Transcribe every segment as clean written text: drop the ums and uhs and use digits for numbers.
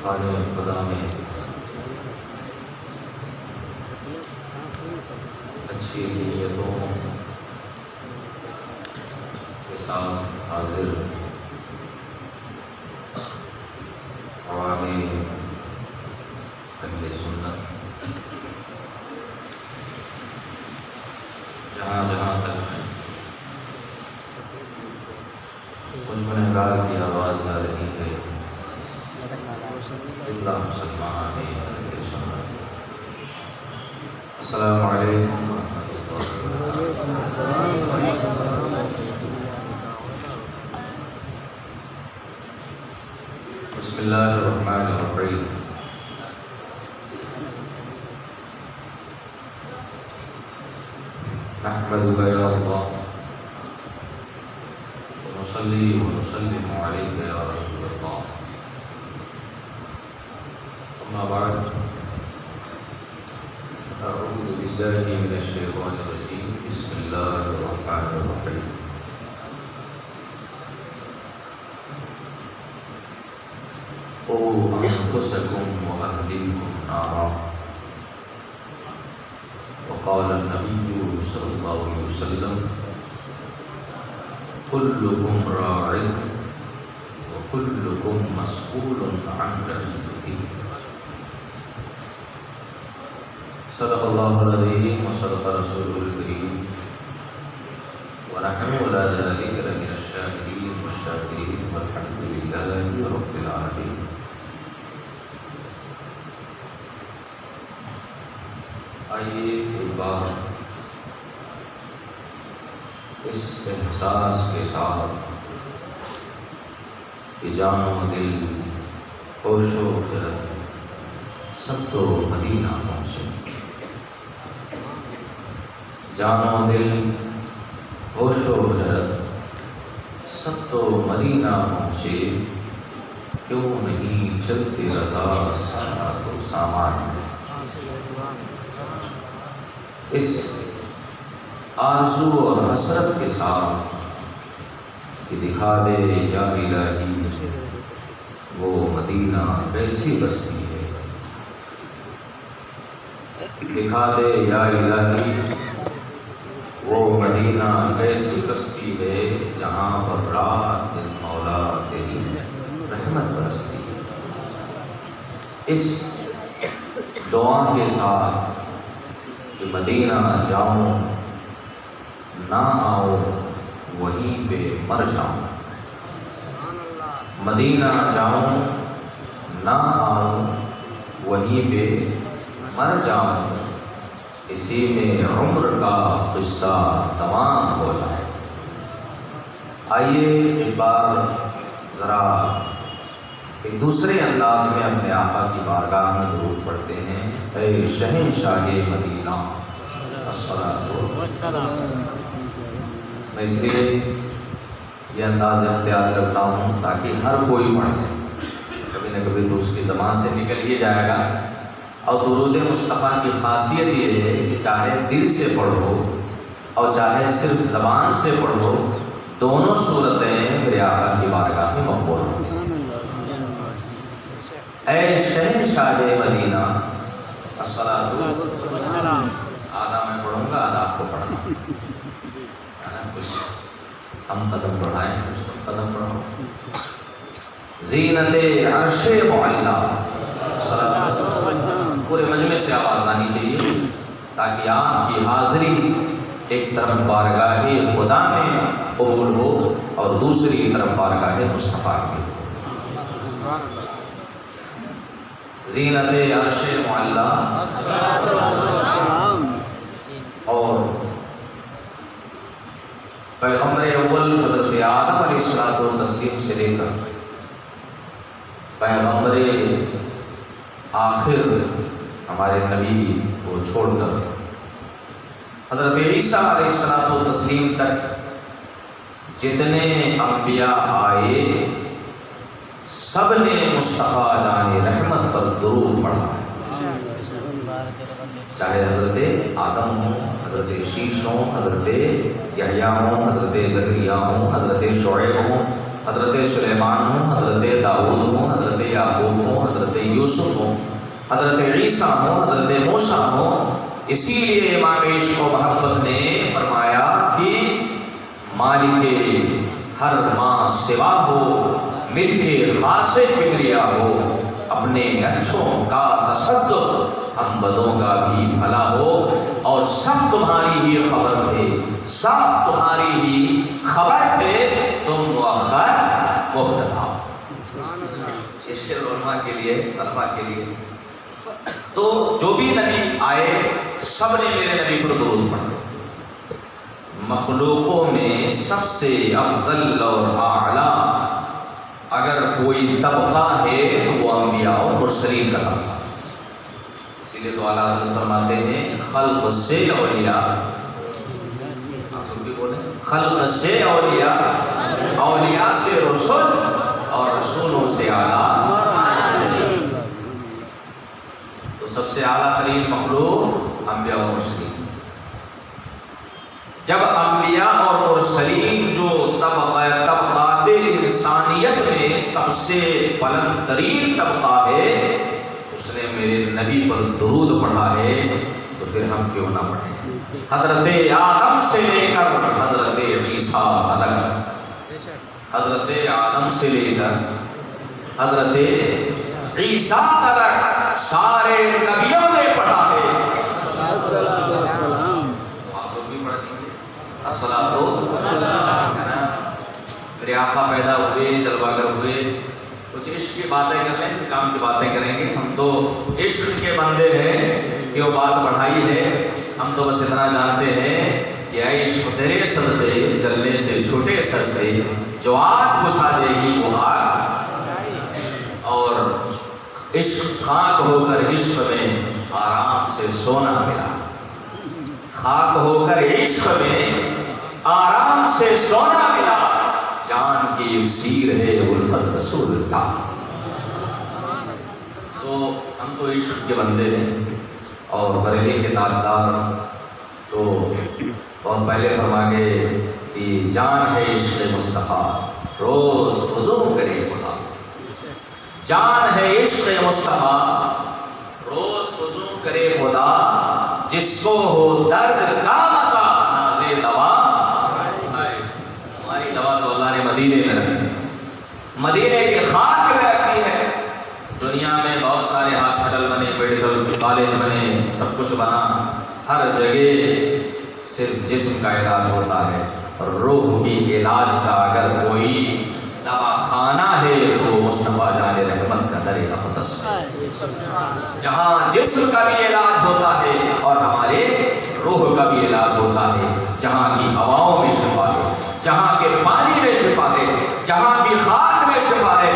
خانہ خدا میں اچھی نیتوں کے ساتھ حاضر عوام اہل سنت جہاں جہاں تک مجھ گنہگار کی آواز آ رہی ہے، زندہ مسلمان اہل سنت، السلام علیکم ورحمۃ اللہ وبرکاتہ۔ بسم اللہ الرحمن الرحیم۔ نحمدک یا اللہ ونصلی ونسلم علیک یا رسول اللہ، اما بعد، اعوذ باللہ من الشیطان الرجیم، بسم اللہ الرحمن الرحیم۔ قوا انفسکم واہلیکم نارا، وقال النبی صلی اللہ علیہ وسلم کلکم راع وکلکم مسئول عن رعیتہ۔ صدق اللہ العظیم وصدق رسولہ الکریم، ونحن علی ذلک لمن الشاہدین والشاکرین، والحمد للہ رب العالمین۔ آئیے ایک بار اس احساس کے ساتھ کہ جان و دل، ہوش و خرد سب تو مدینہ پہنچے، جان و دل، ہوش و خرد سب تو مدینہ پہنچے، کیوں نہیں چلتے رضا سارا تو سامان۔ اس آرزو اور حسرت کے ساتھ کہ دکھا دے یا الہی وہ مدینہ کیسی بستی ہے، دکھا دے یا الہی وہ مدینہ کیسی بستی ہے، جہاں پر رات دن مولا تیری رحمت برستی ہے۔ اس دعا کے ساتھ کہ مدینہ جاؤں نہ آؤں وہیں پہ مر جاؤں، مدینہ جاؤں نہ آؤں وہیں پہ مر جاؤں، اسی میں عمر کا قصہ تمام ہو جائے۔ آئیے ایک بار ذرا ایک دوسرے انداز میں اپنے آقا کی بارگاہ میں درود پڑھتے ہیں۔ اے شہنشاہ مدینہ الصلاۃ والسلام۔ میں اس لیے یہ انداز اختیار کرتا ہوں تاکہ ہر کوئی پڑھ لے، کبھی نہ کبھی تو اس کی زبان سے نکل ہی جائے گا۔ اور درود مصطفیٰ کی خاصیت یہ ہے کہ چاہے دل سے پڑھو اور چاہے صرف زبان سے پڑھو، دونوں صورتیں میرے آقا کی بارگاہ میں مقبول ہوں گی۔ اے شہنشاہ مدینہ الصلاۃ والسلام۔ آدھا میں پڑھوں گا، آدھا آپ کو پڑھنا ہے نا، کچھ ہم قدم بڑھائیں، کچھ تم قدم بڑھاؤ۔ زینت عرش معلیٰ، پورے مجمع سے آواز آنی چاہیے تاکہ آپ کی حاضری ایک طرف بارگاہ خدا میں قبول ہو اور دوسری طرف بارگاہ مصطفیٰ کی۔ زینت عرش معلیٰ اور پیغمبر اول حضرت آدم علیہ الصلوۃ والتسلیم سے لے کر پیغمبر آخر ہمارے نبی کو چھوڑ کر حضرت عیسیٰ علیہ الصلوۃ والتسلیم تک جتنے انبیاء آئے سب نے مصطفیٰ جان رحمت پر درود پڑھا، چاہے حضرت آدم ہوں، حضرت شیش ہوں، حضرت یحییٰ ہوں، حضرت زکریا ہوں، حضرت شعیب ہوں، حضرت سلیمان ہوں، حضرت داؤد ہوں، حضرت یوسف ہوں، حضرت عیسیٰ ہوں، حضرت موسیٰ ہوں. اسی لیے امام عشق و محبت نے فرمایا کہ مالک ہر ماں سوا ہو، مل کے خاص فکریا ہو، اپنے اچھوں کا تصدق ہم بدوں کا بھی بھلا ہو. اور سب تمہاری ہی خبر تھے، سب تمہاری ہی خبر تھے، تم مؤخر مبتدا. یہ شعر علماء کے لیے، طلباء کے لیے. تو جو بھی نبی آئے سب نے میرے نبی پر درود پڑھا. مخلوقوں میں سب سے افضل اور اعلیٰ اگر کوئی طبقہ ہے تو وہ انبیاء اور مرسلین کا طبقہ. اسی لیے تو اعلیٰ حضرت فرماتے ہیں خلق سے اولیاء، آپ بھی بولیں خلق سے اولیاء، اولیاء سے رسول اور رسولوں سے اعلیٰ. تو سب سے اعلیٰ ترین مخلوق انبیاء اور مرسلین. جب انبیاء اور مرسلین جو طبقات انسانیت میں سب سے بلند ترین طبقہ ہے اس نے میرے نبی پر درود پڑھا ہے تو پھر ہم کیوں نہ پڑھیں. حضرت آدم سے لے کر حضرت عیسیٰ تک، حضرت آدم سے لے کر حضرت عیسیٰ تک سارے نبیوں نے پڑھا ہے. میرے آقا پیدا ہوئے، جلوہ گر ہوئے، کچھ عشق کی باتیں کر لیں، کام کی باتیں کریں گے. ہم تو عشق کے بندے ہیں، یہ بات بڑھائی ہے. ہم تو بس اتنا جانتے ہیں کہ اے عشق تیرے سر سے جلنے سے چھوٹے سر سے جو آگ بجھا دے گی وہ آگ، اور عشق خاک ہو کر عشق میں آرام سے سونا ملا. خاک ہو کر عشق میں آرام سے سونا ملا، جان کی اکسیر ہے الفت رسول اللہ. تو ہم تو عشق کے بندے ہیں اور بریلی کے تاجدار. تو بہت پہلے فرما گئے کہ جان ہے عشق مصطفیٰ روز فضو کرے خدا. جان ہے عشق مصطفیٰ روز فضو کرے خدا، جس کو ہو درد کا مزہ نازے دوا. ہماری دوا تو اللہ نے مدینے میں رکھی ہے، مدینے کے خاک میں رکھی ہے. دنیا میں بہت سارے ہاسپٹل بنے، میڈیکل کالج بنے، سب کچھ بنا، ہر جگہ صرف جسم کا علاج ہوتا ہے. روح کی علاج کا اگر کوئی دوا خانہ ہے تو مصطفیٰ جان رحمت کا در اقدس ہے، جہاں جسم کا بھی علاج ہوتا ہے اور ہمارے روح کا بھی علاج ہوتا ہے. جہاں کی ہواؤں میں شفا ہے، جہاں کے پانی میں شفا ہے، جہاں کی خاک میں شفا ہے.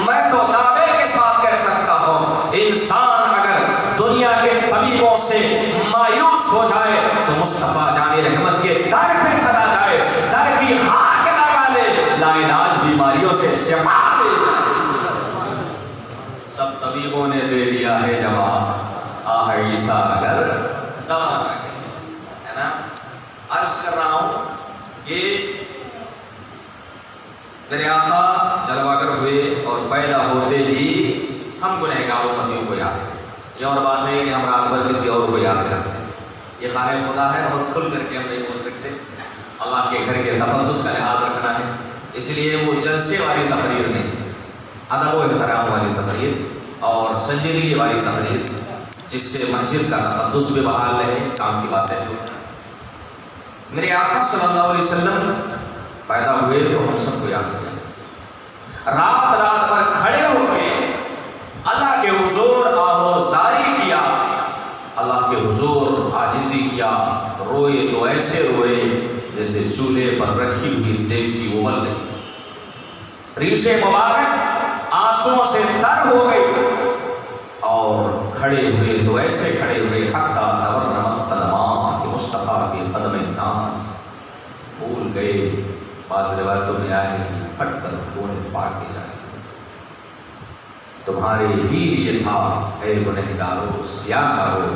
میں تو دعوے کے ساتھ کہہ سکتا ہوں انسان اگر دنیا کے طبیبوں سے مایوس ہو جائے تو مصطفیٰ جان رحمت کے در پہ چلا جائے، در کی خاک لگا لے، لا علاج بیماریوں سے شفا دے. سب طبیبوں نے دے دیا ہے جواب، آہ عیسیٰ اگر دوا نہ ہے نا. عرض کر رہا ہوں کہ میرے آقا جلوہ گر ہوئے اور پیدا ہوتے ہی ہم گنہگار امتیوں کو یاد کریں. یہ اور بات ہے کہ ہم رات بھر کسی اور کو یاد کرتے ہیں. یہ خالق خدا ہے اور کھل کر کے ہم نہیں بول سکتے. اللہ کے گھر کے تقدس کا لحاظ رکھنا ہے. اس لیے وہ جلسے والی تقریر نہیں، ادب و احترام والی تقریر اور سنجیدگی والی تقریر جس سے مسجد کا تقدس بھی بحال رہے. کام کی باتیں بھی. میرے آقا صلی اللہ علیہ وسلم پیدا ہوئے تو ہم سب کو یاد کیا. رات رات پر کھڑے ہو کے اللہ کے حضور آہوزاری کیا، اللہ کے حضور عاجزی کیا. روئے تو ایسے روئے جیسے چولہے پر رکھی ہوئی دیگچی ابل گئی. ریش مبارک آنسوؤں سے تر ہو گئی اور کھڑے ہوئے تو ایسے کھڑے ہوئے حتی تورمت قدمان کہ مصطفیٰ کے قدم ناز پھول گئے. بعض روایتوں میں آیا ہے کہ پھٹ کر خون پاک کی جائے. تمہارے ہی لیے تھا اے گنہگارو سیاہ کارو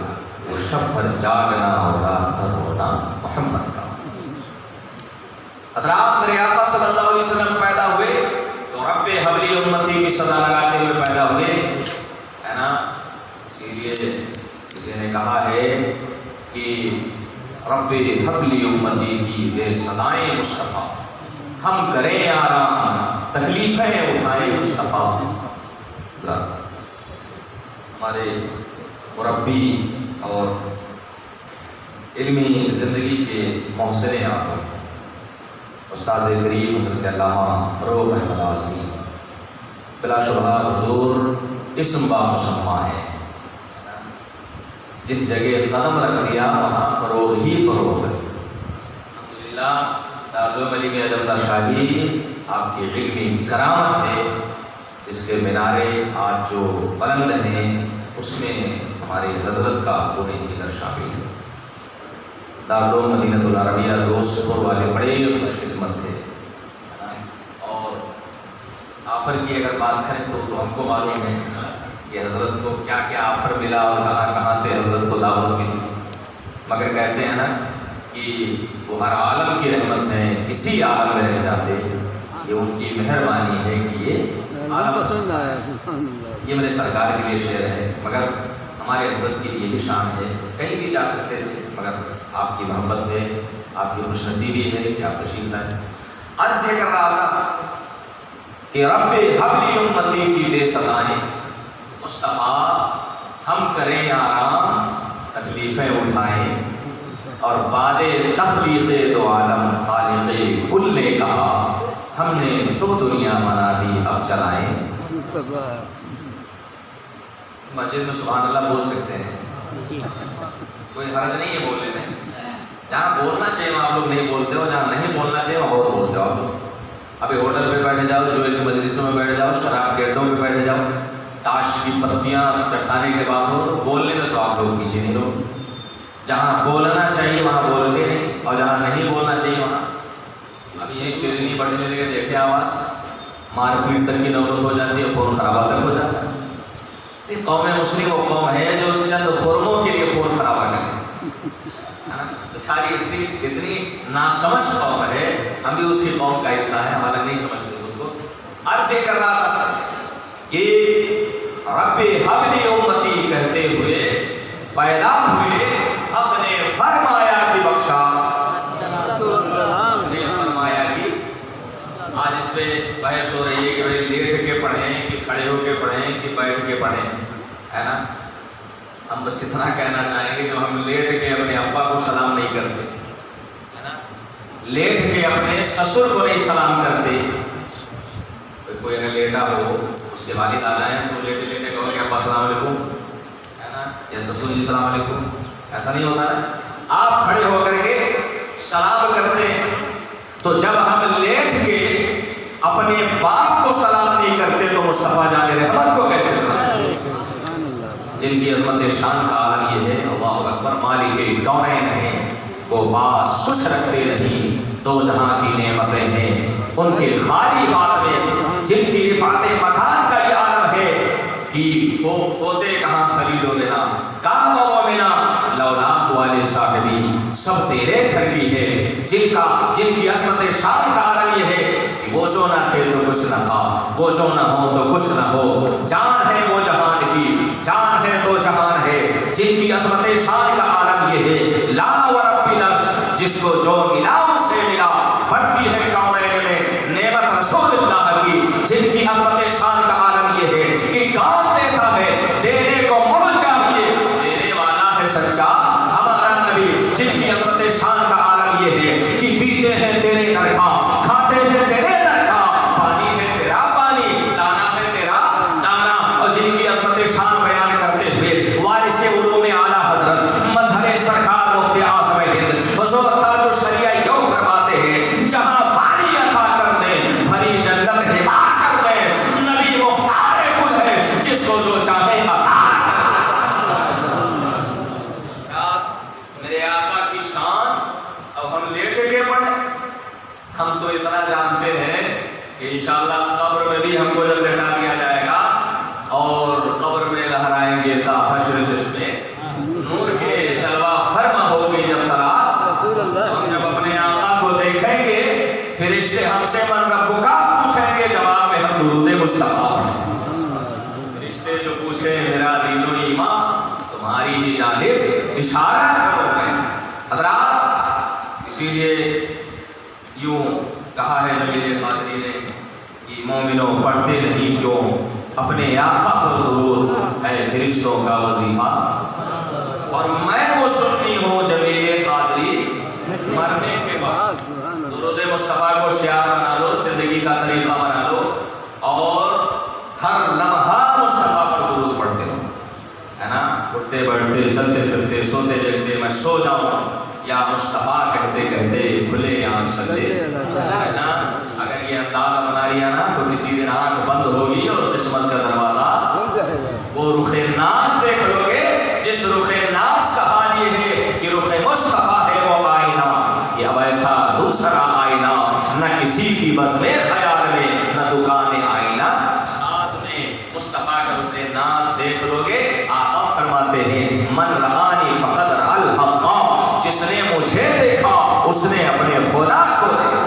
وہ شب بھر جاگنا اور رات بھر رونا محمد کا. حضرات میرے آقا صلی اللہ علیہ وسلم پیدا ہوئے تو رب حبلی امتی کی صدا لگاتے ہوئے پیدا ہوئے ہے نا. نے کہا ہے کہ رب حبلی امتی کی دے صدائیں مصطفیٰ، ہم کریں آرام تکلیفیں اٹھائیں مصطفیٰ۔ ہمارے مربی اور علمی زندگی کے محسن اعظم استاذ کریم حضرت علامہ فروغ احمد اعظمی بلا شبہ حضور اسم بامسمہ ہے، جس جگہ قدم رکھ دیا وہاں فروغ ہی فروغ ہے۔ الحمدللہ دارالعلوم علی میں اجمدہ شاہی آپ کی علمی کرامت ہے، جس کے مینارے آج جو بلند ہیں اس میں ہماری حضرت کا خون جگر شامل ہے۔ دارالعلوم مدینہ العربیہ دوست پور والے بڑے خوش قسمت تھے، اور آفر کی اگر بات کریں تو ہم کو معلوم ہے کہ حضرت کو کیا کیا آفر ملا اور کہاں کہاں سے حضرت کو دعوت ملی، مگر کہتے ہیں نا کہ وہ ہر عالم کی رحمت ہے، کسی عالم میں رہ جاتے، یہ ان کی مہربانی ہے کہ یہ عالم، یہ میرے سرکار کے لیے شعر ہے، مگر ہمارے حضرت کے لیے یہی شان ہے، کہیں بھی جا سکتے تھے مگر آپ کی محبت ہے، آپ کی خوش نصیبی ہے کہ آپ تشریف لائیں۔ عرض یہ کر رہا تھا کہ رب حبلی امتی کی دے صدائیں مصطفیٰ، ہم کریں آرام تکلیفیں اٹھائیں، اور بعد تخلیق دو عالم خالق کل نے کہا ہم نے دو دنیا بنا دی اب چلائیں۔ مسجد میں سبحان اللہ بول سکتے ہیں، کوئی حرج نہیں ہے بولنے میں، جہاں بولنا چاہیے وہاں آپ لوگ نہیں بولتے ہو، جہاں نہیں بولنا چاہیے وہاں بہت بولتے ہو آپ لوگ۔ ابھی ہوٹل پہ بیٹھے جاؤ، جوئے کی مجلسوں میں بیٹھے جاؤ، شراب کے اڈوں پہ بیٹھے جاؤ، تاش کی پتیاں چکھانے کے بعد ہو تو بولنے میں تو آپ لوگ پیچھے نہیں رہو، جہاں بولنا چاہیے وہاں بولتے نہیں، اور جہاں نہیں بولنا چاہیے وہاں اب یہ شیرینی بڑھنے لگے، دیکھیں آواز مار پیٹ تک کی نوبت ہو جاتی ہے، خون خرابہ تک ہو جاتا ہے۔ یہ قوم مسلم وہ قوم ہے جو چند خرموں کے لیے خون خرابہ کرے، بیچاری اتنی ناسمجھ قوم ہے، ہم بھی اسی قوم کا حصہ ہے، ہم الگ نہیں سمجھتے خود کو۔ عرض یہ کر رہا تھا کہ رب حبلی امتی کہتے ہوئے پیدا ہوئے، حق نے فرمایا کہ بخشا، نے فرمایا کہ آج اس پہ بحث ہو رہی ہے کہ بھائی لیٹ کے پڑھیں کہ کھڑے ہو کے پڑھیں کہ بیٹھ کے پڑھیں، ہے نا؟ ہم بس اتنا کہنا چاہیں گے جو ہم لیٹ کے اپنے ابا کو سلام نہیں کرتے، ہے نا؟ لیٹ کے اپنے سسر کو نہیں سلام کرتے، کوئی اگر لیٹا ہو اس کے والد آ جائیں تو لیٹے لیٹے کہو کہ ابا السلام علیکم، ہے نا؟ یا سسر جی السلام علیکم، ایسا نہیں ہوتا ہے، آپ کھڑے ہو کر کے سلام کرتے ہیں۔ تو جب ہم لیٹ کے اپنے باپ کو سلام نہیں کرتے تو مصطفیٰ جان رحمت کو کیسے سلام کرتے؟ جن کی عظمت شان کا عالم یہ ہے، اللہ اکبر، مالک کونین ہیں، وہ باس خوش رکھتے نہیں، دو جہاں کی نعمتیں ہیں ان کے خالی ہاتھ میں، جن کی رفعت مکان کا یہ عالم ہے کہ وہ پوتے کہاں خرید و بنا کعبہ و منا لولاک والے صاحبی سب تیرے گھر کی ہے، جن کی عظمت شان کا عالم یہ ہے کہ وہ جو نہ تھے تو کچھ نہ تھا، وہ جو نہ ہو تو کچھ نہ ہو، جان ہے وہ جہان کی، جان ہے تو جہان ہے، جن کی عظمت شان کا عالم یہ ہے، لا ورب العرش جس کو جو ملا اس سے ملا، بڑھتی ہے کونین میں نعمت رسول اللہ کی، جن کی عظمت شان کا عالم یہ ہے کہ کام دیتا ہے دینے کو مڑ چاہیے، دینے والا ہے سچا ہمارا نبی، جن کی عظمت شان کا عالم یہ ہے کہ پیتے ہیں تیرے در کا، کھاتے ہیں تیرے در کا، پانی ہے تیرا پانی، دانا ہے تیرا دانا، اور جن کی عظمت شان بیان کرتے ہوئے وارث علوم اعلیٰ حضرت مظہر سرکار مفتی اعظم ہند حضور تاج الشریعہ یوں فرماتے ہیں، جہاں پانی عطا کر دے بھری جنت ہبا کر دے، نبی مختار کل ہے جس کو جو چاہے عطا کر دے۔ میرے آقا کی شان، اب ہم لیٹ کے پڑھیں، ہم تو اتنا جانتے ہیں کہ انشاءاللہ قبر میں بھی ہم کو جب لٹا دیا جائے گا اور قبر میں لہرائیں گے تا حشر چشمے نور کے، جلوہ فرما ہوگی جب طلعت، ہم جب اپنے آقا کو دیکھیں گے فرشتے ہم سے من ربک پوچھیں گے، جواب میں ہم درود مصطفیٰ پڑھیں گے۔ فرشتے جو پوچھیں میرا دین و ایمان تمہارا ہماری ہی جانب اشارہ کرو گے. حضرات اسی لیے یوں کہا ہے جمیل قادری نے کہ مومنوں پڑھتے نہیں کیوں اپنے آقا پر درود اے فرشتوں کا وظیفہ. اور میں وہ سنی ہوں جمیل قادری مرنے کے بعد درود مصطفیٰ کو شعار بنا لو, زندگی کا طریقہ بنا لو اور ہر لمحہ مصطفیٰ پر درود پڑھتے ہو, ہے نا. اٹھتے بیٹھتے چلتے پھرتے سوتے جگتے میں سو جاؤں یا مصطفیٰ کہتے کہتے کھلے آنکھ چلے, ہے نا. اگر یہ اندازہ بنا لیا نا تو کسی دن آنکھ بند ہوگی اور قسمت کا دروازہ وہ رخ ناز دیکھ لو گے. جس رخ ناز کا حال یہ ہے کہ رخ مصطفیٰ ہے وہ آئینہ, کہ اب ایسا دوسرا آئینہ نہ کسی کی بزم خیال میں نہ دکان آئینہ ساز میں. مصطفیٰ کا رخ ناز دیکھ لو گے. آقا فرماتے ہیں من رآنی فقد رأى الحق, جس نے مجھے دیکھا اس نے اپنے خدا کو دیکھا.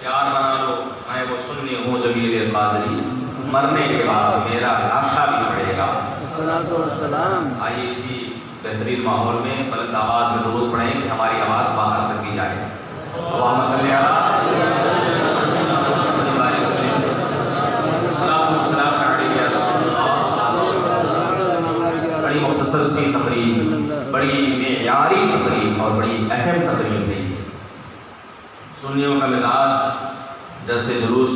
شعار بنا لو میں وہ سنی ہوں جمیل قادری مرنے کے بعد میرا لاشا بھی پڑے گا. آئیے اسی بہترین ماحول میں بلند آواز میں درود پڑھیں کہ ہماری آواز باہر تک کی جائے. اللہم صلی علی بڑی مختصر سی تقریب, بڑی معیاری تقریب اور بڑی اہم تقریب ہے. سنیوں کا مزاج جلسے جلوس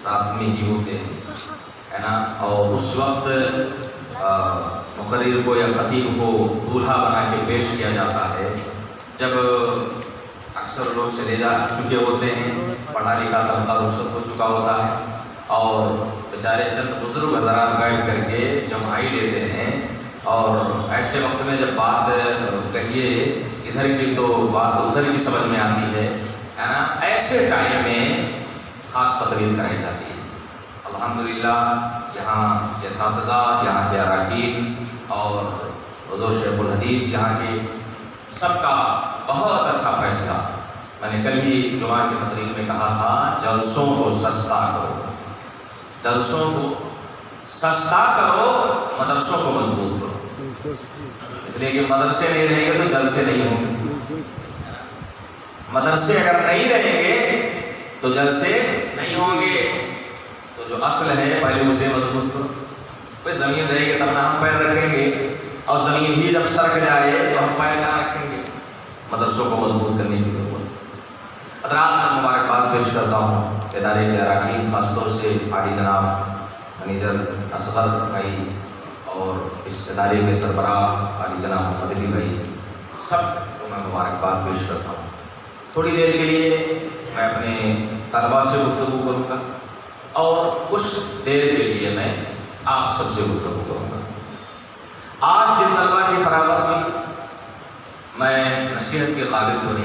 رات میں ہی ہوتے ہیں, ہے نا. اور اس وقت مقرر کو یا خطیب کو دولہا بنا کے پیش کیا جاتا ہے جب اکثر لوگ چلے جا چکے ہوتے ہیں, پڑھا لکھا طبقہ رخصت ہو چکا ہوتا ہے اور بیچارے چند بزرگ حضرات بیٹھ کر کے جمعائی لیتے ہیں. اور ایسے وقت میں جب بات کہیے ادھر کی تو بات ادھر کی سمجھ میں آتی ہے نا. ایسے ٹائم میں خاص تقریب کرائی جاتی ہے. الحمدللہ یہاں کے اساتذہ, یہاں کے اراکین اور حضور شیخ الحدیث یہاں کے سب کا بہت اچھا فیصلہ. میں نے کل ہی جمعہ کی تقریر میں کہا تھا جلسوں کو سستا کرو, جلسوں کو سستا کرو, مدرسوں کو مضبوط کرو. اس لیے کہ مدرسے نہیں رہیں گے تو جلسے نہیں ہوں گے. مدرسے اگر نہیں رہیں گے تو جلسے نہیں ہوں گے. تو جو اصل ہے پہلے اسے مضبوط کرو. کوئی زمین رہے گی تب نہ ہم پیر رکھیں گے, اور زمین بھی جب سرک جائے تو ہم پیر کہاں رکھیں گے. مدرسوں کو مضبوط کرنے کی ضرورت ہے. حضرات میں مبارکباد پیش کرتا ہوں ادارے کے اراکین, خاص طور سے عالی جناب منیجر اصغر بھائی اور اس ادارے کے سربراہ عالی جناب محمد علی بھائی, سب کو میں مبارکباد پیش کرتا ہوں. تھوڑی دیر کے لیے میں اپنے طلباء سے گفتگو کروں گا اور کچھ دیر کے لیے میں آپ سب سے گفتگو کروں گا. آج جن طلباء کی فراغت کی میں نصیحت کے قابل تو نہیں